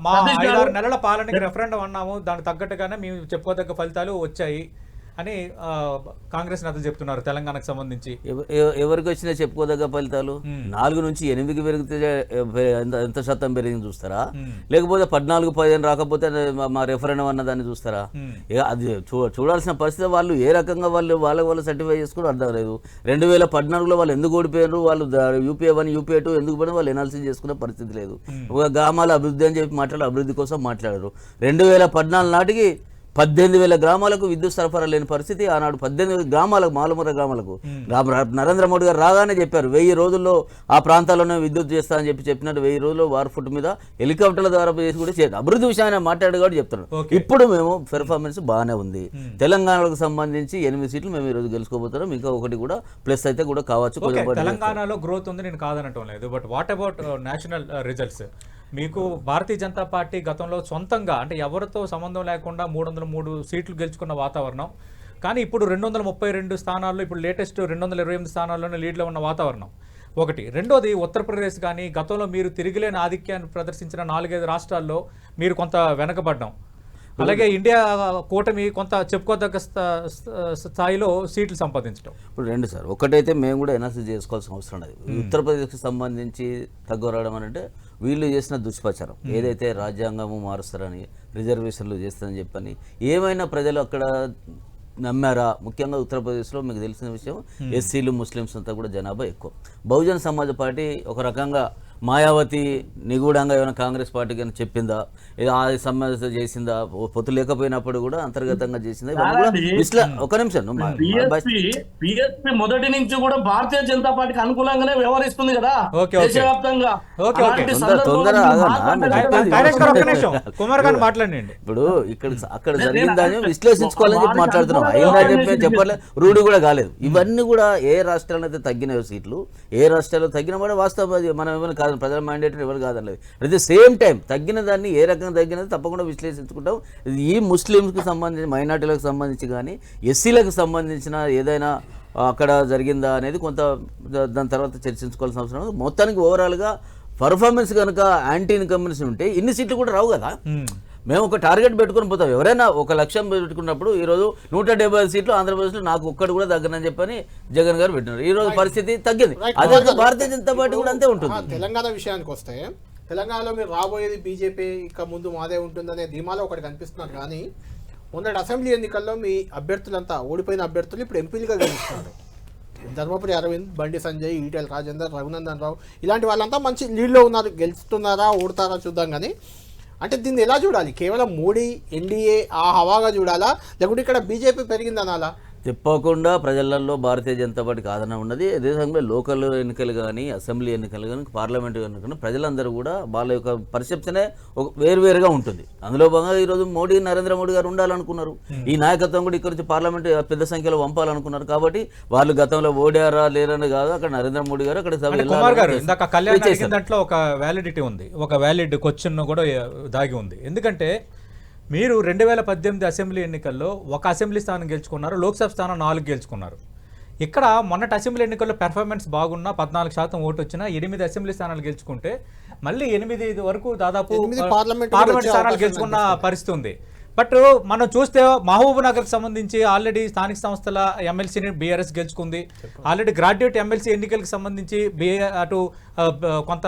మా 5-6 నెలల పాలనకి రెఫరెండం అన్నాము, దానికి తగ్గట్టుగానే మేము చెప్పుకోదగ్గ ఫలితాలు వచ్చాయి అని కాంగ్రెస్ నేతలు చెప్తున్నారు. తెలంగాణకు సంబంధించి ఎవరికి వచ్చినా చెప్పుకోదగ్గ ఫలితాలు 4 నుంచి 8కి పెరిగితే ఎంత శాతం పెరిగింది చూస్తారా, లేకపోతే 14-15 రాకపోతే మా రెఫరెండం అన్న దాన్ని చూస్తారా? అది చూడాల్సిన పరిస్థితి. వాళ్ళు ఏ రకంగా వాళ్ళు సర్టిఫై చేసుకుని అర్థం లేదు. 2014లో వాళ్ళు ఎందుకు ఓడిపోయారు, వాళ్ళు యూపీఏ 1 యూపీఏ 2 ఎందుకు పడినా వాళ్ళు ఎనాలిసిస్ చేసుకునే పరిస్థితి లేదు. ఒక గ్రామాల అభివృద్ధి అని చెప్పి అభివృద్ధి కోసం మాట్లాడారు. 2014 నాటికి 18,000 గ్రామాలకు విద్యుత్ సరఫరా లేని పరిస్థితి. ఆనాడు 18,000 గ్రామాలకు, మాలమూర గ్రామాలకు నరేంద్ర మోడీ గారు రాగానే చెప్పారు 1000 రోజుల్లో ఆ ప్రాంతాల్లోనే విద్యుత్ చేస్తా అని చెప్పినట్టు 1000 రోజుల్లో వార్ ఫుట్ మీద హెలికాప్టర్ల ద్వారా చేసి కూడా చేయాలి. అభివృద్ధి విషయాన్ని మాట్లాడు కాబట్టి చెప్తున్నారు. ఇప్పుడు మేము పెర్ఫార్మెన్స్ బాగానే ఉంది. తెలంగాణకు సంబంధించి 8 సీట్లు మేము ఈరోజు గెలుచుకోబోతున్నాం. ఇంకా ఒకటి కూడా ప్లస్ అయితే కూడా కావచ్చు. తెలంగాణలో గ్రోత్ ఉంది, నేను కాదనటం లేదు. But what about national results? మీకు భారతీయ జనతా పార్టీ గతంలో సొంతంగా అంటే ఎవరితో సంబంధం లేకుండా 303 సీట్లు గెలుచుకున్న వాతావరణం, కానీ ఇప్పుడు 232 స్థానాల్లో, ఇప్పుడు లేటెస్ట్ 228 స్థానాల్లోనే లీడ్లో ఉన్న వాతావరణం ఒకటి. రెండోది ఉత్తరప్రదేశ్ కానీ గతంలో మీరు తిరిగిలేని ఆధిక్యాన్ని ప్రదర్శించిన 4-5 రాష్ట్రాల్లో మీరు కొంత వెనకబడ్డాం. అలాగే ఇండియా కూటమి కొంత చెప్పుకోదగ్గ స్థాయిలో సీట్లు సంపాదించడం. ఇప్పుడు 2 సార్, ఒకటైతే మేము కూడా ఎనాలిసిస్ చేసుకోవాల్సిన అవసరం లేదు. ఉత్తరప్రదేశ్కి సంబంధించి తగ్గరావడం అని అంటే వీళ్ళు చేసిన దుష్ప్రచారం ఏదైతే రాజ్యాంగము మారుస్తారని, రిజర్వేషన్లు చేస్తారని చెప్పని ఏమైనా ప్రజలు అక్కడ నమ్మారా? ముఖ్యంగా ఉత్తరప్రదేశ్లో మీకు తెలిసిన విషయం ఎస్సీలు, ముస్లిమ్స్ అంతా కూడా జనాభా ఎక్కువ. బహుజన్ సమాజ్ పార్టీ ఒక రకంగా మాయావతి నిగూఢంగా ఏమైనా కాంగ్రెస్ పార్టీకి అని చెప్పిందా, ఆ సమావేశం చేసిందా, పొత్తు లేకపోయినప్పుడు కూడా అంతర్గతంగా చేసిందా? ఒక నిమిషం, మొదటి నుంచి కూడా భారతీయ జనతా పార్టీకి అనుకూలంగానే వ్యవహరిస్తుంది కదా దేశవ్యాప్తంగా. ఇప్పుడు అక్కడ జరిగిందని విశ్లేషించుకోవాలని చెప్పి మాట్లాడుతున్నాం. అయిందని చెప్పి చెప్పలే, రూఢి కూడా కాలేదు. ఇవన్నీ కూడా ఏ రాష్ట్రాల్లో అయితే తగ్గిన సీట్లు, ఏ రాష్ట్రాల్లో తగ్గిన కూడా వాస్తవం. అది మనం ఏమైనా కాదు, ప్రజల మ్యాండేటరీ ఎవరు కాదనలేదు. అట్ ది సేమ్ టైం తగ్గిన దాన్ని ఏ రకంగా తగ్గినది తప్పకుండా విశ్లేషించుకుంటాం. ఈ ముస్లింస్కి సంబంధించి, మైనార్టీలకు సంబంధించి కానీ ఎస్సీలకు సంబంధించిన ఏదైనా అక్కడ జరిగిందా అనేది కొంత దాని తర్వాత చర్చించుకోవాల్సిన అవసరం. మొత్తానికి ఓవరాల్గా పర్ఫార్మెన్స్ కనుక యాంటీ ఇన్కంబెన్సీ ఉంటే ఇన్ని సీట్లు కూడా రావు కదా. మేము ఒక టార్గెట్ పెట్టుకుని పోతాం. ఎవరైనా ఒక లక్ష్యం పెట్టుకున్నప్పుడు ఈరోజు 175 సీట్లు ఆంధ్రప్రదేశ్లో నాకు ఒక్కడు కూడా తగ్గనని చెప్పని జగన్ గారు పెట్టినారు. ఈ రోజు పరిస్థితి తగ్గింది. అదే భారతీయ జనతా పార్టీ కూడా అంతే ఉంటుంది. తెలంగాణ విషయానికి వస్తే, తెలంగాణలో మీరు రాబోయేది బీజేపీ ఇక ముందు మాదే ఉంటుందనే ధీమాలో ఒకటి కనిపిస్తున్నారు. కానీ మొన్నటి అసెంబ్లీ ఎన్నికల్లో మీ అభ్యర్థులంతా, ఓడిపోయిన అభ్యర్థులు ఇప్పుడు ఎంపీలుగా గెలుస్తున్నారు. ధర్మపురి అరవింద్, బండి సంజయ్, ఈటెల రాజేందర్, రఘునందన్ రావు ఇలాంటి వాళ్ళంతా మంచి లీడ్లో ఉన్నారు. గెలుస్తున్నారా ఓడతారా చూద్దాం. కానీ అంటే దీన్ని ఎలా చూడాలి? కేవలం మోడీ, ఎన్డీఏ ఆ హవాగా చూడాలా, లేకుంటే ఇక్కడ బీజేపీ పెరిగిందనాలా? తప్పకుండా ప్రజలలో భారతీయ జనతా పార్టీకి ఆదరణ ఉన్నది. అదే సమయంలో లోకల్ ఎన్నికలు కానీ, అసెంబ్లీ ఎన్నికలు కానీ, పార్లమెంటు ఎన్నికలు ప్రజలందరూ కూడా వాళ్ళ యొక్క పర్సెప్షనే వేరువేరుగా ఉంటుంది. అందులో భాగంగా ఈరోజు మోడీ, నరేంద్ర మోడీ గారు ఉండాలనుకున్నారు. ఈ నాయకత్వం కూడా ఇక్కడ నుంచి పార్లమెంట్ పెద్ద సంఖ్యలో పంపాలనుకున్నారు. కాబట్టి వాళ్ళు గతంలో ఓడారా లేరని కాదు, అక్కడ నరేంద్ర మోడీ గారు అక్కడ దాంట్లో ఒక వ్యాలిడిటీ ఉంది, ఒక వ్యాలిడ్ క్వశ్చన్ కూడా దాగి ఉంది. ఎందుకంటే మీరు 2018 అసెంబ్లీ ఎన్నికల్లో ఒక అసెంబ్లీ స్థానం గెలుచుకున్నారు, లోక్సభ స్థానం 4 గెలుచుకున్నారు. ఇక్కడ మొన్నటి అసెంబ్లీ ఎన్నికల్లో పెర్ఫార్మెన్స్ బాగున్నా 14% ఓటు వచ్చినా 8 అసెంబ్లీ స్థానాలు గెలుచుకుంటే మళ్ళీ 8 వరకు దాదాపు పార్లమెంట్ స్థానాలు గెలుచుకున్న పరిస్థితి ఉంది. బట్ మనం చూస్తే మహబూబ్ నగర్కి సంబంధించి ఆల్రెడీ స్థానిక సంస్థల ఎమ్మెల్సీని బీఆర్ఎస్ గెలుచుకుంది. ఆల్రెడీ గ్రాడ్యుయేట్ ఎమ్మెల్సీ ఎన్నికలకు సంబంధించి అటు కొంత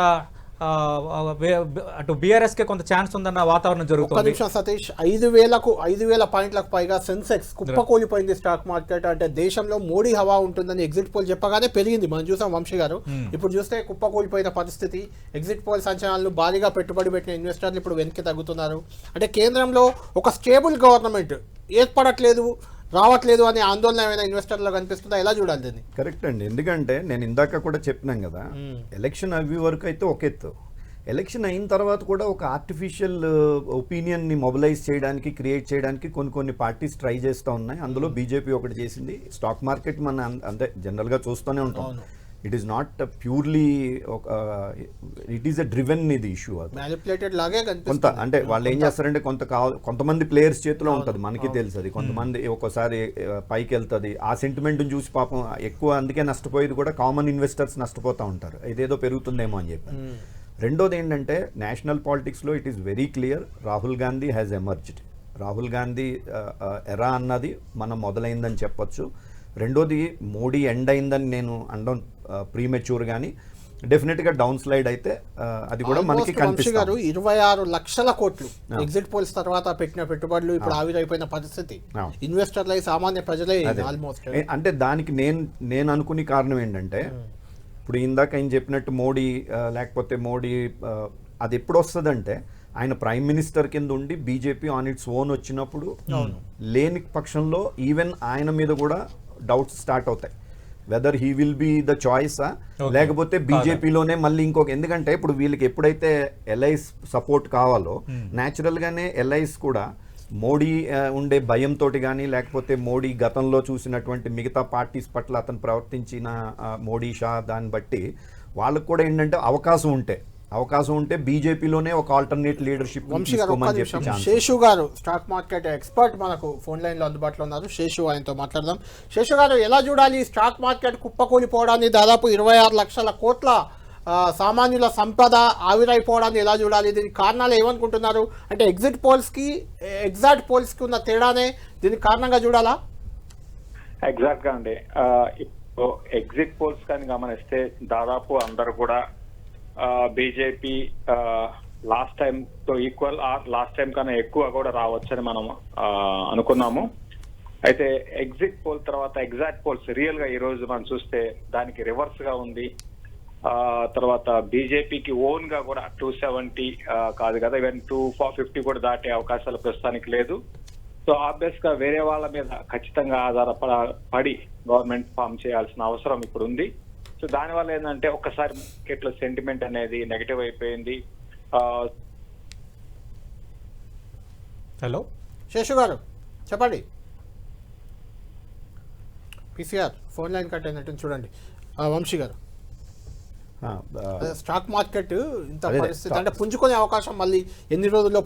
అటు బీఆర్ఎస్కే కొంత ఛాన్స్ ఉందన్న వాతావరణం జరుగుతుంది. సతీష్, 5,000 పాయింట్లకు పైగా సెన్సెక్స్ కుప్పకూలిపోయింది స్టాక్ మార్కెట్. అంటే దేశంలో మోడీ హవా ఉంటుందని ఎగ్జిట్ పోల్ చెప్పగానే పెరిగింది. మనం చూసాం వంశీ గారు. ఇప్పుడు చూస్తే కుప్పకూలిపోయిన పరిస్థితి. ఎగ్జిట్ పోల్ సంచలనాలు, భారీగా పెట్టుబడి పెట్టిన ఇన్వెస్టర్లు ఇప్పుడు వెనక్కి తగ్గుతున్నారు. అంటే కేంద్రంలో ఒక స్టేబుల్ గవర్నమెంట్ ఏర్పడట్లేదు, రావట్లేదు అనే ఆందోళన ఏమైనా ఇన్వెస్టర్లో కనిపిస్తుందా? ఎలా చూడాలి దీన్ని? కరెక్ట్ అండి. ఎందుకంటే నేను ఇందాక కూడా చెప్పినాం కదా, ఎలక్షన్ అవి వరకు అయితే ఒక ఎత్తు, ఎలక్షన్ అయిన తర్వాత కూడా ఒక ఆర్టిఫిషియల్ ఒపీనియన్ని మొబిలైజ్ చేయడానికి, క్రియేట్ చేయడానికి కొన్ని పార్టీస్ ట్రై చేస్తూ ఉన్నాయి. అందులో బీజేపీ ఒకటి చేసింది. స్టాక్ మార్కెట్ మన అంతే జనరల్గా చూస్తూనే ఉంటాం. It is not purely it is a driven ఇది ఇష్యూ. కొంత అంటే వాళ్ళు ఏం చేస్తారంటే కొంతమంది ప్లేయర్స్ చేతిలో ఉంటుంది, మనకి తెలుసు అది. కొంతమంది ఒక్కోసారి పైకి వెళ్తుంది, ఆ సెంటిమెంట్ని చూసి పాపం ఎక్కువ అందుకే నష్టపోయేది కూడా కామన్ ఇన్వెస్టర్స్ నష్టపోతూ ఉంటారు, ఇదేదో పెరుగుతుందేమో అని చెప్పి. రెండోది ఏంటంటే నేషనల్ పాలిటిక్స్లో it is very clear, Rahul Gandhi has emerged. Rahul Gandhi ఎరా అన్నది మనం మొదలైందని చెప్పొచ్చు. రెండోది మోడీ ఎండ్ అయిందని నేను అనడం ప్రీమెచ్యూర్, కానీ డెఫినెట్గా డౌన్ స్లైడ్ అయితే అది కూడా మనకి కనిపిస్తుంది. 26 లక్షల కోట్లు ఎగ్జిట్ పోల్స్ తర్వాత పెట్టిన పెట్టుబడులు ఇప్పుడు ఆవిరైపోయిన పరిస్థితి. ఇన్వెస్టర్లై సామాన్య ప్రజలే ఆల్మోస్ట్. అంటే దానికి నేను అనుకునే కారణం ఏంటంటే ఇప్పుడు ఇందాక ఆయన చెప్పినట్టు మోడీ లేకపోతే మోడీ అది ఎప్పుడు వస్తుందంటే ఆయన ప్రైమ్ మినిస్టర్ కింద ఉండి బీజేపీ ఆన్ ఇట్స్ ఓన్ వచ్చినప్పుడు లేని పక్షంలో ఈవెన్ ఆయన మీద కూడా డౌట్స్ స్టార్ట్ అవుతాయి, whether he will be the చాయిసా లేకపోతే బీజేపీలోనే మళ్ళీ ఇంకొక. ఎందుకంటే ఇప్పుడు వీళ్ళకి ఎప్పుడైతే ఎల్ఐస్ సపోర్ట్ కావాలో న్యాచురల్గానే ఎల్ఐస్ కూడా మోడీ ఉండే భయంతో కానీ లేకపోతే మోడీ గతంలో చూసినటువంటి మిగతా పార్టీస్ పట్ల అతను ప్రవర్తించిన మోడీ షా దాన్ని బట్టి వాళ్ళకు కూడా ఏంటంటే అవకాశం ఉంటే బీజేపీలోనే ఒక alternate leadership. Seshu garu stock market expert మనకు ఫోన్ లైన్ లో అందుబాటులో ఉన్నారు. శేషు, ఆయనతో మాట్లాడదాం. శేషు గారు, ఎలా చూడాలి స్టాక్ మార్కెట్ కుప్పకూలిపోవడాన్ని, దాదాపు 26 లక్షల కోట్ల సామాన్యుల సంపద ఆవిరైపోవడాన్ని ఎలా చూడాలి? దీనికి కారణాలు ఏమనుకుంటున్నారు? అంటే ఎగ్జిట్ పోల్స్ కి ఉన్న తేడానే దీనికి కారణంగా చూడాలా? ఎగ్జాక్ట్ గా అండి. ఎగ్జిట్ పోల్స్ కానీ గమనిస్తే దాదాపు అందరు కూడా బీజేపీ లాస్ట్ టైం తో ఈక్వల్ లాస్ట్ టైం కన్నా ఎక్కువ కూడా రావచ్చని మనం అనుకున్నాము. అయితే ఎగ్జిట్ పోల్ తర్వాత ఎగ్జాక్ట్ పోల్స్ రియల్ గా ఈ రోజు మనం చూస్తే దానికి రివర్స్ గా ఉంది. తర్వాత బీజేపీకి ఓన్ గా కూడా 270 కాదు కదా, ఈవెన్ 250 కూడా దాటే అవకాశాలు ప్రస్తుతానికి లేదు. సో ఆబ్వియస్ గా వేరే వాళ్ళ మీద ఖచ్చితంగా ఆధారపడి గవర్నమెంట్ ఫామ్ చేయాల్సిన అవసరం ఇప్పుడు ఉంది. సో దానివల్ల ఏంటంటే ఒక్కసారి మార్కెట్ లో సెంటిమెంట్ అనేది నెగటివ్ అయిపోయింది. హలో శేషు గారు చెప్పండి. పీసీఆర్ ఫోన్ లైన్ కట్ అయినట్టు చూడండి. వంశీ గారు, స్టాక్ మార్కెట్ ఇంత పరిస్థితి అంటే పుంజుకునే అవకాశం మళ్ళీ ఎన్ని రోజుల్లో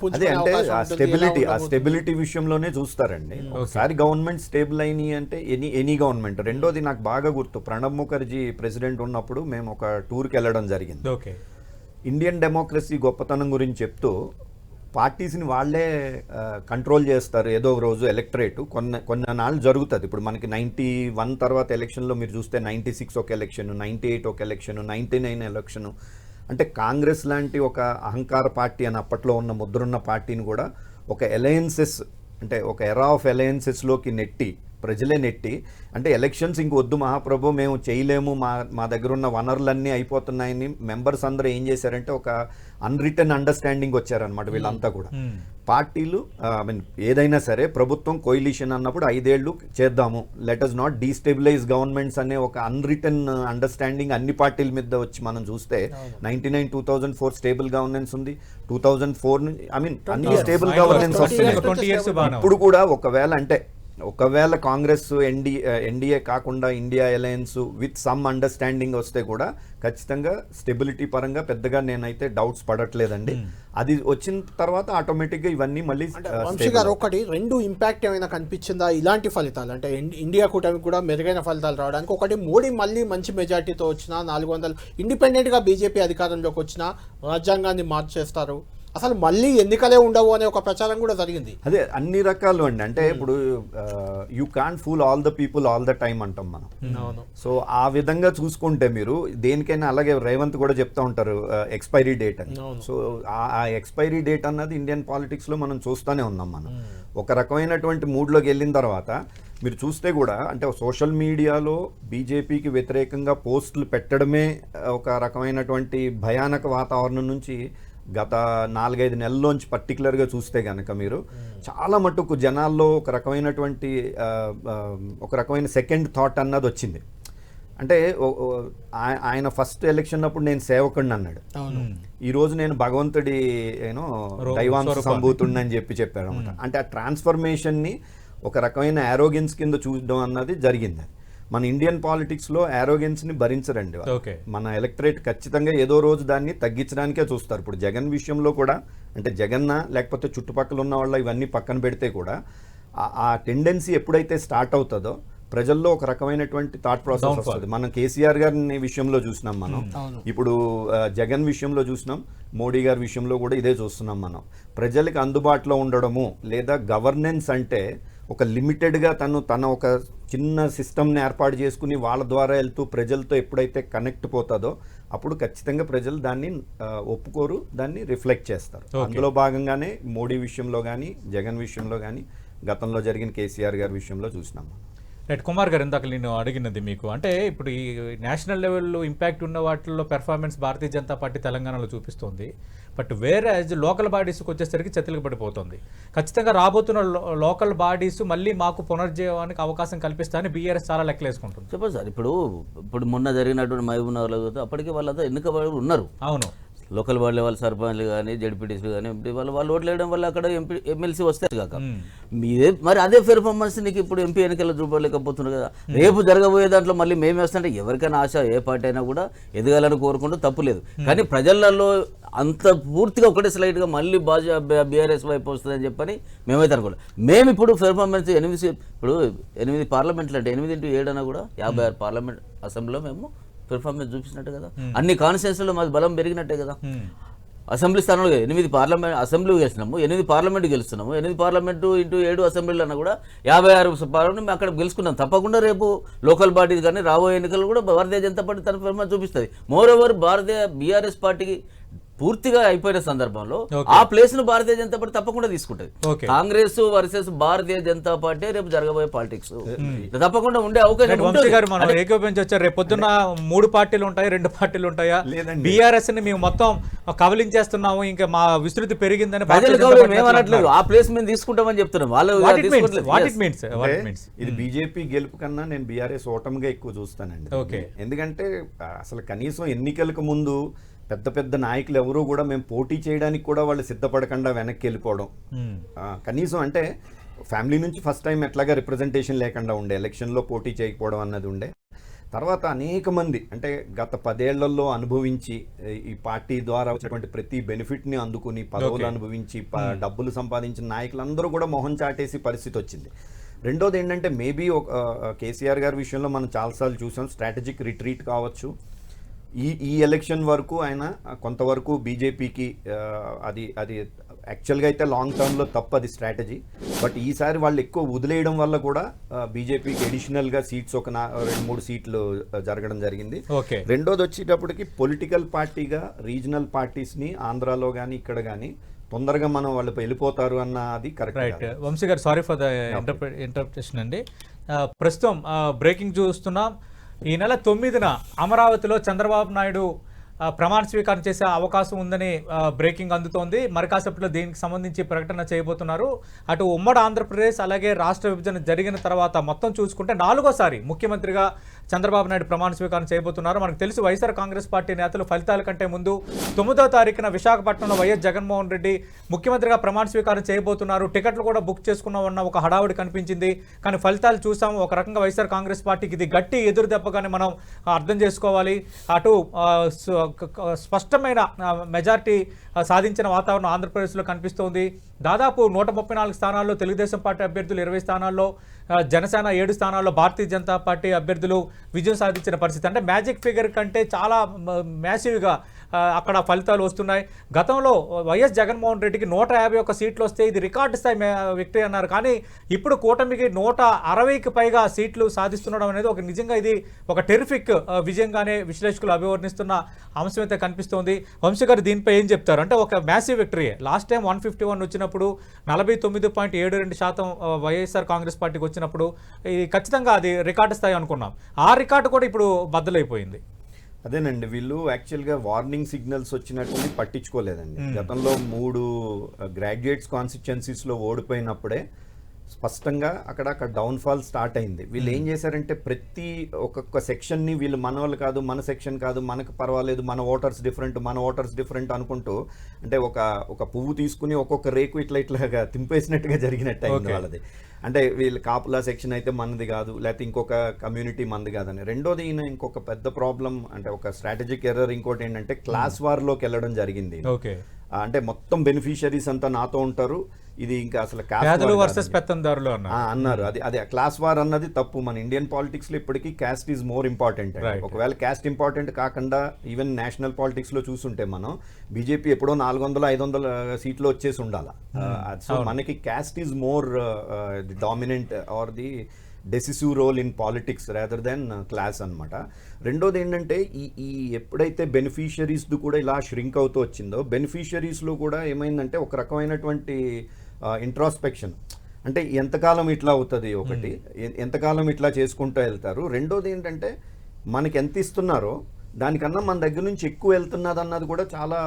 స్టెబిలిటీ విషయంలోనే చూస్తారండి. ఒకసారి గవర్నమెంట్ స్టేబుల్ అయినాయి అంటే ఎనీ గవర్నమెంట్. రెండోది నాకు బాగా గుర్తు, ప్రణబ్ ముఖర్జీ ప్రెసిడెంట్ ఉన్నప్పుడు మేము ఒక టూర్కి వెళ్ళడం జరిగింది. ఇండియన్ డెమోక్రసీ గొప్పతనం గురించి చెప్తూ పార్టీస్ని వాళ్ళే కంట్రోల్ చేస్తారు. ఏదో ఒక రోజు ఎలక్టరేట్ కొన్ని నాళ్ళు జరుగుతుంది. ఇప్పుడు మనకి 91 తర్వాత ఎలక్షన్లో మీరు చూస్తే 96 ఒక ఎలక్షన్, 98 ఒక ఎలక్షన్, 99 ఎలక్షన్. అంటే కాంగ్రెస్ లాంటి ఒక అహంకార పార్టీ అని అప్పట్లో ఉన్న ముద్రున్న పార్టీని కూడా ఒక అలయన్సెస్, అంటే ఒక ఎరా ఆఫ్ అలయన్సెస్లోకి ప్రజలే నెట్టి అంటే ఎలక్షన్స్ ఇంక వద్దు మహాప్రభు, మేము చేయలేము, మా దగ్గర ఉన్న వనరులన్నీ అయిపోతున్నాయని మెంబర్స్ అందరూ ఏం చేశారంటే ఒక అన్రిటన్ అండర్స్టాండింగ్ వచ్చారనమాట. వీళ్ళంతా కూడా పార్టీలు ఏదైనా సరే ప్రభుత్వం కోయిలిషన్ అన్నప్పుడు 5 ఏళ్ళు చేద్దాము, let us not destabilise governments అనే ఒక అన్రిటన్ అండర్స్టాండింగ్ అన్ని పార్టీల మీద వచ్చి మనం చూస్తే 99, 2004 స్టేబుల్ గవర్నెన్స్ ఉంది. 2004 అన్ని స్టేబుల్ గవర్నెన్స్ వస్తున్నాయి. ఇప్పుడు కూడా ఒకవేళ కాంగ్రెస్ ఎన్డీఏ కాకుండా India alliance with some understanding వస్తే కూడా ఖచ్చితంగా స్టెబిలిటీ పరంగా పెద్దగా నేనైతే డౌట్స్ పడట్లేదండి. అది వచ్చిన తర్వాత ఆటోమేటిక్గా ఇవన్నీ మళ్ళీ. వంశీ గారు, ఒకటి రెండు ఇంపాక్ట్ ఏమైనా కనిపించిందా ఇలాంటి ఫలితాలు? అంటే ఇండియా కూటమికి కూడా మెరుగైన ఫలితాలు రావడానికి ఒకటి, మోడీ మళ్ళీ మంచి మెజార్టీతో వచ్చిన 400 ఇండిపెండెంట్గా బీజేపీ అధికారంలోకి వచ్చిన రాజ్యాంగాన్ని మార్చేస్తారు, అసలు మళ్ళీ ఎన్నికలే ఉండవు అనే ఒక ప్రచారం కూడా జరిగింది. అదే అన్ని రకాలు అండి. అంటే ఇప్పుడు you can't fool all the people all the time అంటాం మనం. సో ఆ విధంగా చూసుకుంటే మీరు దేనికైనా, అలాగే రేవంత్ కూడా చెప్తా ఉంటారు ఎక్స్పైరీ డేట్ అని. సో ఆ ఎక్స్పైరీ డేట్ అన్నది ఇండియన్ పాలిటిక్స్లో మనం చూస్తూనే ఉన్నాం. మనం ఒక రకమైనటువంటి మూడ్లోకి వెళ్ళిన తర్వాత మీరు చూస్తే కూడా అంటే సోషల్ మీడియాలో బీజేపీకి వ్యతిరేకంగా పోస్టులు పెట్టడమే ఒక రకమైనటువంటి భయానక వాతావరణం నుంచి గత 4-5 నెలల్లోంచి పర్టికులర్గా చూస్తే కనుక మీరు చాలా మటుకు జనాల్లో ఒక రకమైన సెకండ్ థాట్ అన్నది వచ్చింది. అంటే ఆయన ఫస్ట్ ఎలక్షన్ అప్పుడు నేను సేవకుడిని అన్నాడు, ఈరోజు నేను భగవంతుడి దైవాంశ సంభూతుడిని అని చెప్పాడు అనమాట. అంటే ఆ ట్రాన్స్ఫర్మేషన్ని ఒక రకమైన యారోగెన్స్ కింద చూడడం అన్నది జరిగింది. మన ఇండియన్ పాలిటిక్స్లో యారోగెన్స్ని భరించరండి. మన ఎలక్టరేట్ ఖచ్చితంగా ఏదో రోజు దాన్ని తగ్గించడానికే చూస్తారు. ఇప్పుడు జగన్ విషయంలో కూడా అంటే జగన్న లేకపోతే చుట్టుపక్కల ఉన్న వాళ్ళ ఇవన్నీ పక్కన పెడితే కూడా ఆ టెండెన్సీ ఎప్పుడైతే స్టార్ట్ అవుతుందో ప్రజల్లో ఒక రకమైనటువంటి థాట్ ప్రాసెస్ వస్తుంది. మనం కేసీఆర్ గారిని విషయంలో చూసినాం, మనం ఇప్పుడు జగన్ విషయంలో చూసినాం, మోడీ గారి విషయంలో కూడా ఇదే చూస్తున్నాం. మనం ప్రజలకు అందుబాటులో ఉండడము, లేదా గవర్నెన్స్ అంటే ఒక లిమిటెడ్గా తన ఒక చిన్న సిస్టమ్ని ఏర్పాటు చేసుకుని వాళ్ళ ద్వారా వెళ్తూ ప్రజలతో ఎప్పుడైతే కనెక్ట్ పోతుందో అప్పుడు ఖచ్చితంగా ప్రజలు దాన్ని ఒప్పుకోరు, దాన్ని రిఫ్లెక్ట్ చేస్తారు. అందులో భాగంగానే మోడీ విషయంలో కానీ జగన్ విషయంలో కానీ గతంలో జరిగిన కేసీఆర్ గారి విషయంలో చూసినాం. రైట్. కుమార్ గారు, ఇందాక నేను అడిగినది మీకు అంటే ఇప్పుడు ఈ నేషనల్ లెవెల్లో ఇంపాక్ట్ ఉన్న వాటిల్లో పెర్ఫార్మెన్స్ భారతీయ జనతా పార్టీ తెలంగాణలో చూపిస్తుంది. బట్ వేరే లోకల్ బాడీస్కి వచ్చేసరికి చెత్తలకు పడిపోతుంది. ఖచ్చితంగా రాబోతున్న లోకల్ బాడీస్ మళ్ళీ మాకు పునర్జీవానికి అవకాశం కల్పిస్తాయని బీఆర్ఎస్ చాలా లెక్కలేసుకుంటుంది. చెప్పండి సార్, ఇప్పుడు మొన్న జరిగినటువంటి మహబూబ్నగర్లో అప్పటికే వాళ్ళంతా ఎన్నికబడి ఉన్నారు. అవును, లోకల్ బాడీ వాళ్ళ సర్పంచ్లు కానీ జడ్పీటీసీలు కానీ వాళ్ళు ఓట్లు వేయడం వల్ల అక్కడ ఎమ్మెల్సీ వస్తారు కాక మీదే మరి అదే పెర్ఫార్మెన్స్ నీకు ఇప్పుడు ఎంపీ ఎన్నికల్లో చూపలేకపోతున్నారు కదా. రేపు జరగబోయే దాంట్లో మళ్ళీ మేము వేస్తుంటే ఎవరికైనా ఆశ, ఏ పార్టీ అయినా కూడా ఎదగాలని కోరుకుంటూ తప్పులేదు. కానీ ప్రజలలో అంత పూర్తిగా ఒకటే స్లైడ్గా మళ్ళీ బీఆర్ఎస్ వైపు వస్తుందని చెప్పని మేమైతే అనుకోలేదు. మేము ఇప్పుడు పెర్ఫార్మెన్స్ 8 పార్లమెంట్లు అంటే 8x7 అన్నా కూడా 56 పార్లమెంట్ అసెంబ్లీలో మేము పెర్ఫార్మెన్స్ చూపించినట్టే కదా. అన్ని కాన్స్టిట్యూన్సీలో మాది బలం పెరిగినట్టే కదా. అసెంబ్లీ స్థానంలో 8 పార్లమెంట్ అసెంబ్లీ గెలిచినాము, 8 పార్లమెంట్ గెలుస్తున్నాము. 8 పార్లమెంటు ఇంటూ 7 అసెంబ్లీలు అన్నా కూడా 56 పార్లమెంట్ మేము అక్కడ గెలుచుకున్నాం. తప్పకుండా రేపు లోకల్ బాడీస్ కానీ రాబోయే ఎన్నికలు కూడా భారతీయ జనతా పార్టీ తన పెర్ఫార్మెన్స్ చూపిస్తుంది. మోర్ ఓవర్ బీఆర్ఎస్ పార్టీకి పూర్తిగా అయిపోయిన సందర్భంలో ఆ ప్లేస్ ను భారతీయ జనతా పార్టీ తప్పకుండా తీసుకుంటది. కాంగ్రెస్ వర్సెస్ భారతీయ జనతా పార్టీ రేపు జరగబోయే పాలిటిక్స్ తప్పకుండా ఉండే అవకాశం ఉంటుంది. ఏకోపించవచ్చు. రేపు పొద్దున్న 3 పార్టీలు ఉంటాయి, 2 పార్టీలు ఉంటాయా? బీఆర్ఎస్ ని మేము మొత్తం కబలించేస్తున్నాము, ఇంకా మా విస్తృతి పెరిగిందని మేమనట్లేదు. ఆ ప్లేస్ మేము తీసుకుంటామని చెప్తున్నాం. ఇది బీజేపీ గెలుపు కన్నా నేను బీఆర్ఎస్ ఓటమిగా ఎక్కువ చూస్తానండి. ఎందుకంటే అసలు కనీసం ఎన్నికలకు ముందు పెద్ద పెద్ద నాయకులు ఎవరు కూడా మేము పోటీ చేయడానికి కూడా వాళ్ళు సిద్ధపడకుండా వెనక్కి వెళ్ళిపోవడం, కనీసం అంటే ఫ్యామిలీ నుంచి ఫస్ట్ టైం ఎట్లాగా రిప్రజెంటేషన్ లేకుండా ఉండే, ఎలక్షన్లో పోటీ చేయకపోవడం అన్నది ఉండే. తర్వాత అనేక మంది అంటే గత 10 ఏళ్లలో అనుభవించి ఈ పార్టీ ద్వారా వచ్చినటువంటి ప్రతి బెనిఫిట్ని అందుకుని పదవులు అనుభవించి డబ్బులు సంపాదించిన నాయకులందరూ కూడా మొహం చాటేసి పరిస్థితి వచ్చింది. రెండోది ఏంటంటే మేబీ కేసీఆర్ గారి విషయంలో మనం చాలాసార్లు చూసాం, స్ట్రాటజిక్ రిట్రీట్ కావచ్చు. ఈ ఎలక్షన్ వరకు ఆయన కొంతవరకు బీజేపీకి అది యాక్చువల్గా అయితే లాంగ్ టర్మ్లో తప్పది స్ట్రాటజీ. బట్ ఈసారి వాళ్ళు ఎక్కువ వదిలేయడం వల్ల కూడా బీజేపీకి అడిషనల్గా సీట్స్ ఒక 2-3 సీట్లు జరగడం జరిగింది. రెండోది వచ్చేటప్పటికి పొలిటికల్ పార్టీగా రీజనల్ పార్టీస్ని ఆంధ్రాలో కానీ ఇక్కడ కానీ తొందరగా మనం వాళ్ళు వెళ్ళిపోతారు అన్న అది కరెక్ట్. వంశీ గారు, సారీ ఫర్ ద ఇంటర్ప్రిటేషన్ అండి. ప్రస్తుతం బ్రేకింగ్ చూస్తున్నాం. ఈ నెల 9న అమరావతిలో చంద్రబాబు నాయుడు ప్రమాణ స్వీకారం చేసే అవకాశం ఉందని బ్రేకింగ్ అందుతోంది. మరి కాసేపట్లో దీనికి సంబంధించి ప్రకటన చేయబోతున్నారు. అటు ఉమ్మడి ఆంధ్రప్రదేశ్ అలాగే రాష్ట్ర విభజన జరిగిన తర్వాత మొత్తం చూసుకుంటే 4వసారి ముఖ్యమంత్రిగా చంద్రబాబు నాయుడు ప్రమాణ స్వీకారం చేయబోతున్నారు. మనకు తెలుసు వైఎస్ఆర్ కాంగ్రెస్ పార్టీ నేతలు ఫలితాల కంటే ముందు 9వ తారీఖున విశాఖపట్నంలో వైఎస్ జగన్మోహన్ రెడ్డి ముఖ్యమంత్రిగా ప్రమాణ స్వీకారం చేయబోతున్నారు. టికెట్లు కూడా బుక్ చేసుకున్నామన్న ఒక హడావుడి కనిపించింది. కానీ ఫలితాలు చూసాం. ఒక రకంగా వైఎస్ఆర్ కాంగ్రెస్ పార్టీకి ఇది గట్టి ఎదురు దెబ్బగానే మనం అర్థం చేసుకోవాలి. అటు స్పష్టమైన మెజార్టీ సాధించిన వాతావరణం ఆంధ్రప్రదేశ్లో కనిపిస్తోంది. దాదాపు 134 స్థానాల్లో తెలుగుదేశం పార్టీ అభ్యర్థులు, 20 స్థానాల్లో జనసేన, 7 స్థానాల్లో భారతీయ జనతా పార్టీ అభ్యర్థులు విజయం సాధించిన పరిస్థితి. అంటే మ్యాజిక్ ఫిగర్ కంటే చాలా మ్యాసివ్గా అక్కడ ఫలితాలు వస్తున్నాయి. గతంలో వైఎస్ జగన్మోహన్ రెడ్డికి 151 సీట్లు వస్తే ఇది రికార్డు స్థాయి విక్టరీ అన్నారు. కానీ ఇప్పుడు కూటమికి 160కి పైగా సీట్లు సాధిస్తుండడం అనేది నిజంగా ఇది ఒక టెరిఫిక్ విజయంగానే విశ్లేషకులు అభివర్ణిస్తున్న అంశం అయితే కనిపిస్తోంది. వంశీ గారు దీనిపై ఏం చెప్తారు? అంటే ఒక మ్యాసివ్ విక్టరీ. లాస్ట్ టైం 151 వచ్చినప్పుడు 49.72% వైఎస్ఆర్ కాంగ్రెస్ పార్టీకి వచ్చినప్పుడు ఇది ఖచ్చితంగా అది రికార్డు స్థాయి అనుకున్నాం. ఆ రికార్డు కూడా ఇప్పుడు బద్దలైపోయింది. అదేనండి, వీళ్ళు యాక్చువల్గా వార్నింగ్ సిగ్నల్స్ వచ్చినట్టు పట్టించుకోలేదండి. గతంలో 3 గ్రాడ్యుయేట్స్ కాన్స్టిట్యుయెన్సీస్లో ఓడిపోయినప్పుడే స్పష్టంగా అక్కడ డౌన్ఫాల్ స్టార్ట్ అయింది. వీళ్ళు ఏం చేశారంటే ప్రతి ఒక్కొక్క సెక్షన్ని వీళ్ళు మన వాళ్ళు కాదు, మన సెక్షన్ కాదు, మనకు పర్వాలేదు, మన ఓటర్స్ డిఫరెంట్ అనుకుంటూ అంటే ఒక పువ్వు తీసుకుని ఒక్కొక్క రేకు ఇట్లా తింపేసినట్టుగా జరిగినట్టు అయింది వాళ్ళది. అంటే వీళ్ళు కాపులా సెక్షన్ అయితే మనది కాదు, లేకపోతే ఇంకొక కమ్యూనిటీ మనది కాదని. రెండోది ఈయన ఇంకొక పెద్ద ప్రాబ్లం అంటే ఒక స్ట్రాటజిక్ ఎర్రర్ ఇంకోటి ఏంటంటే క్లాస్ వార్లోకి వెళ్ళడం జరిగింది. అంటే మొత్తం బెనిఫిషియరీస్ అంతా నాతో ఉంటారు, ఇది ఇంకా అసలు caste పేదలు war వర్సెస్ కాదండి. పెత్తందారులు అన్నారు. అన్నారు అది క్లాస్ వార్ అన్నది తప్పు. మన ఇండియన్ పాలిటిక్స్ లో ఇప్పటికీ caste is more important. Right. ఒకవేళ క్యాస్ట్ ఇంపార్టెంట్ కాకుండా ఈవెన్ నేషనల్ పాలిటిక్స్ లో చూసుంటే మనం బీజేపీ ఎప్పుడో 400-500 సీట్లు వచ్చేసి ఉండాలి. సో మనకి caste is more the dominant or the decisive role in politics rather than class అన్నమాట. రెండోది ఏంటంటే ఈ ఎప్పుడైతే బెనిఫిషియరీస్ది కూడా ఇలా ష్రింక్ అవుతూ వచ్చిందో, బెనిఫిషియరీస్లో కూడా ఏమైందంటే ఒక రకమైనటువంటి ఇంట్రాస్పెక్షన్, అంటే ఎంతకాలం ఇట్లా అవుతుంది, ఒకటి ఎంతకాలం ఇట్లా చేసుకుంటూ వెళ్తారు. రెండోది ఏంటంటే మనకి ఎంత ఇస్తున్నారో దానికన్నా మన దగ్గర నుంచి ఎక్కువ వెళ్తున్నది అన్నది కూడా చాలా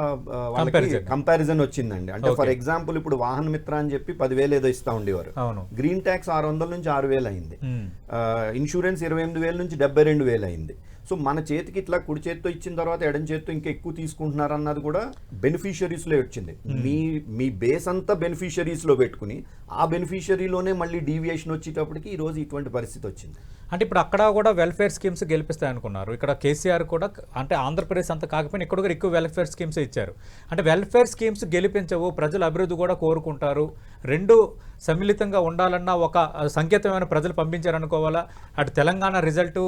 వాళ్ళకి కంపారిజన్ వచ్చిందండి. అంటే ఫర్ ఎగ్జాంపుల్ ఇప్పుడు వాహన మిత్ర అని చెప్పి 10,000 ఏదో ఇస్తా ఉండేవారు, గ్రీన్ ట్యాక్స్ 600 నుంచి 6,000 అయింది, ఇన్సూరెన్స్ 28,000 నుంచి 72,000 అయింది. సో మన చేతికి ఇట్లా కుడి చేతితో ఇచ్చిన తర్వాత ఎడం చేతితో ఇంకా ఎక్కువ తీసుకుంటున్నారు అన్నది కూడా బెనిఫిషియరీస్లో వచ్చింది. మీ బేస్ అంతా బెనిఫిషియరీస్లో పెట్టుకుని ఆ బెనిఫిషియరీలోనే మళ్ళీ డీవియేషన్ వచ్చేటప్పటికి ఈరోజు ఇటువంటి పరిస్థితి వచ్చింది. అంటే ఇప్పుడు అక్కడ కూడా వెల్ఫేర్ స్కీమ్స్ గెలిపిస్తాయి అనుకున్నారు. ఇక్కడ కేసీఆర్ కూడా అంటే ఆంధ్రప్రదేశ్ అంతా కాకపోయినా ఇక్కడ కూడా ఎక్కువ వెల్ఫేర్ స్కీమ్స్ ఇచ్చారు. అంటే వెల్ఫేర్ స్కీమ్స్ గెలిపించవు, ప్రజల అభివృద్ధి కూడా కోరుకుంటారు, రెండు సమ్మిళితంగా ఉండాలన్న ఒక సంకేతమైన ప్రజలు పంపించారనుకోవాలా? అటు తెలంగాణ రిజల్ట్,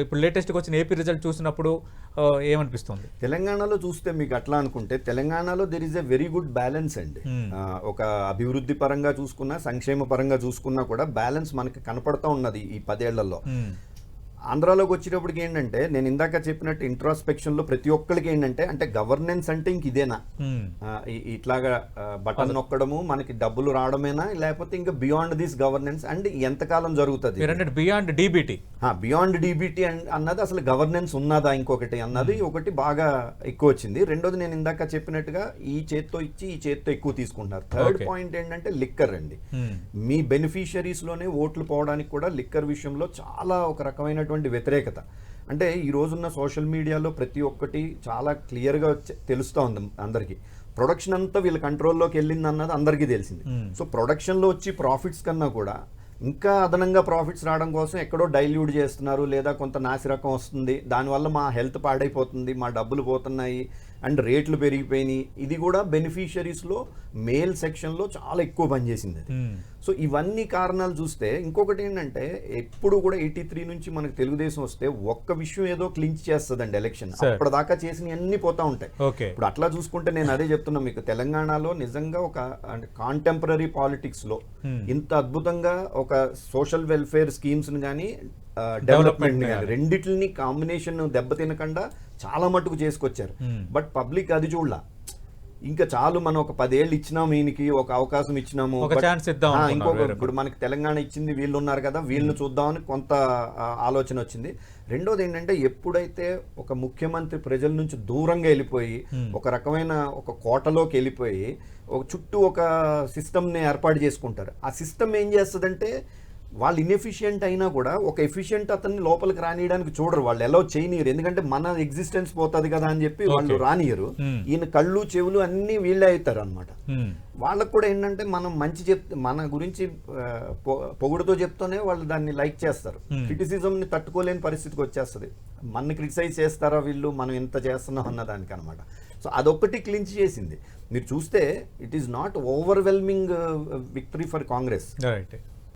ఇప్పుడు లేటెస్ట్గా వచ్చిన ఏపీ రిజల్ట్ చూసినప్పుడు ఏమనిపిస్తుంది? తెలంగాణలో చూస్తే మీకు అట్లా అనుకుంటే తెలంగాణలో there is a very good balance అండి. ఒక అభివృద్ధి పరంగా చూసుకున్నా, సంక్షేమ పరంగా చూసుకున్నా కూడా బ్యాలెన్స్ మనకి కనపడుతూ ఉన్నది ఈ 10 ఏళ్లలో. ఆంధ్రాలోకి వచ్చేటప్పటికి ఏంటంటే నేను ఇందాక చెప్పినట్టు ఇంట్రాస్పెక్షన్ లో ప్రతి ఒక్కరికి ఏంటంటే అంటే గవర్నెన్స్ అంటే ఇంక ఇదేనా, ఇట్లాగా బటన్ నొక్కడము మనకి డబ్బులు రావడమేనా, లేకపోతే ఇంకా బియాండ్ దిస్ గవర్నెన్స్ అండ్ ఎంతకాలం జరుగుతుంది, బియాండ్ డీబీటీ, బియాండ్ డీబీటీ అన్నది అసలు గవర్నెన్స్ ఉన్నదా ఇంకొకటి అన్నది ఒకటి బాగా ఎక్కువ వచ్చింది. రెండోది నేను ఇందాక చెప్పినట్టుగా ఈ చేత్తో ఇచ్చి ఈ చేత్తో ఎక్కువ తీసుకుంటున్నారు. థర్డ్ పాయింట్ ఏంటంటే లిక్కర్ అండి. మీ బెనిఫిషియరీస్ లోనే ఓట్లు పోవడానికి కూడా లిక్కర్ విషయంలో చాలా ఒక రకమైన వ్యతిరేకత. అంటే ఈ రోజున్న సోషల్ మీడియాలో ప్రతి ఒక్కటి చాలా క్లియర్గా తెలుస్తూ ఉంది అందరికీ. ప్రొడక్షన్ అంతా వీళ్ళ కంట్రోల్లోకి వెళ్ళింది అన్నది అందరికీ తెలిసింది. సో ప్రొడక్షన్లో వచ్చి ప్రాఫిట్స్ కన్నా కూడా ఇంకా అదనంగా ప్రాఫిట్స్ రావడం కోసం ఎక్కడో డైల్యూట్ చేస్తున్నారు, లేదా కొంత నాసిరకం వస్తుంది, దానివల్ల మా హెల్త్ పాడైపోతుంది, మా డబ్బులు పోతున్నాయి అండ్ రేట్లు పెరిగిపోయినాయి. ఇది కూడా బెనిఫిషియరీస్లో మేల్ సెక్షన్లో చాలా ఎక్కువ పనిచేసింది అది. సో ఇవన్నీ కారణాలు చూస్తే ఇంకొకటి ఏంటంటే ఎప్పుడు కూడా 83 నుంచి మనకు తెలుగుదేశం వస్తే ఒక్క విషయం ఏదో క్లించ్ చేస్తుందండి ఎలక్షన్. అప్పటిదాకా చేసిన అన్ని పోతా ఉంటాయి. ఇప్పుడు అట్లా చూసుకుంటే నేను అదే చెప్తున్నా మీకు, తెలంగాణలో నిజంగా ఒక కాంటెంపరీ పాలిటిక్స్ లో ఇంత అద్భుతంగా ఒక సోషల్ వెల్ఫేర్ స్కీమ్స్ కానీ డెవలప్మెంట్ కానీ రెండిటిని కాంబినేషన్ దెబ్బతినకుండా చాలా మటుకు చేసుకొచ్చారు. బట్ పబ్లిక్ అది చూడలా, ఇంకా చాలు మనం ఒక 10 ఏళ్ళు ఇచ్చినాము, ఈయనకి ఒక అవకాశం ఇచ్చినాము, ఇంకొక ఇప్పుడు మనకి తెలంగాణ ఇచ్చింది వీళ్ళు ఉన్నారు కదా వీళ్ళని చూద్దామని కొంత ఆలోచన వచ్చింది. రెండోది ఏంటంటే ఎప్పుడైతే ఒక ముఖ్యమంత్రి ప్రజల నుంచి దూరంగా వెళ్ళిపోయి ఒక రకమైన ఒక కోటలోకి వెళ్ళిపోయి ఒక చుట్టూ ఒక సిస్టమ్ని ఏర్పాటు చేసుకుంటారు, ఆ సిస్టమ్ ఏం చేస్తుందంటే వాళ్ళు ఇన్ఎఫిషియెంట్ అయినా కూడా ఒక ఎఫిషియెంట్ అతన్ని లోపలికి రానియడానికి చూడరు, వాళ్ళు ఎలా చేయనియరు, ఎందుకంటే మన ఎగ్జిస్టెన్స్ పోతుంది కదా అని చెప్పి వాళ్ళు రానియరు. ఈయన కళ్ళు చెవులు అన్ని వీళ్ళే అవుతారు అనమాట. వాళ్ళకు కూడా ఏంటంటే మనం మంచి మన గురించి పొగుడుతో చెప్తూనే వాళ్ళు దాన్ని లైక్ చేస్తారు, క్రిటిసిజంని తట్టుకోలేని పరిస్థితికి వచ్చేస్తుంది. మన క్రిటిసైజ్ చేస్తారా వీళ్ళు, మనం ఇంత చేస్తున్నాం అన్నదానికి అనమాట. సో అదొక్కటి క్లించ్ చేసింది. మీరు చూస్తే it is not overwhelming victory for Congress.